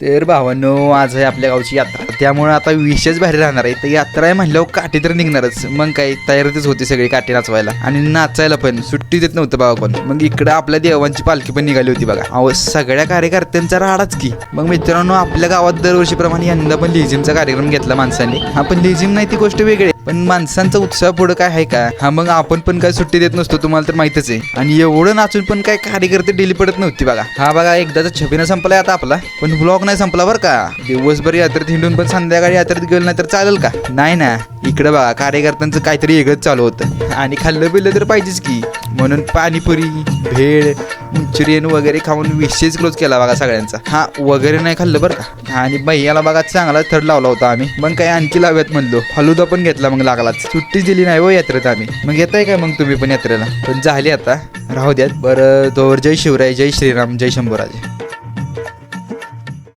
तर भावांनो, आज आहे आपल्या गावची यात्रा, त्यामुळे आता विशेष भारी राहणार आहे. तर यात्रा आहे म्हणल्यावर काठी तर निघणारच. मग काय तयारीच होती सगळी काठी नाचवायला आणि नाचायला पण सुट्टी देत नव्हतं बाबा कोण. मग इकडं आपल्या देवांची पालखी पण निघाली होती बघा. अहो सगळ्या कार्यकर्त्यांचा राडाच की. मग मित्रांनो, आपल्या गावात दरवर्षीप्रमाणे यंदा पण लेझिमचा कार्यक्रम घेतला माणसांनी. हा पण लेझिम नाही ती गोष्ट वेगळी आहे, पण माणसांचा उत्साह पुढं काय आहे का. हा मग आपण पण काय सुट्टी देत नसतो, तुम्हाला तर माहितच आहे. आणि एवढं नाचून पण काय कार्यकर्ते डेली पडत नव्हती बघा. हा बघा एकदाचा छबिना संपलाय आता आपला, पण ब्लॉग नाही संपला बरं का. दिवसभर यात्रेत हिंडून पण संध्याकाळी यात्रेत गेलं नाही तर चालेल का. नाही ना, इकडं बघा कार्यकर्त्यांचं काहीतरी वेगळंच चालू होतं आणि खाल्लं पिल्लं तर पाहिजेच की. म्हणून पाणीपुरी, भेळ, मंचुरियन वगैरे खाऊन विशेष क्लोज केला बघा सगळ्यांचा. हा वगैरे नाही खाल्लं बरं का. आणि भैयाला बघा चांगला थर्ड लावला होता आम्ही. मग काय आणखी लाव्यात म्हणलो, फलुदा पण घेतला मग लागलाच. सुट्टी दिली नाही हो यात्रेत आम्ही. मग येताय काय मग तुम्ही पण यात्रेला. पण झाली आता, राहू द्यात. बरं तोवर जय शिवराय, जय श्रीराम, जय शंभूराजे.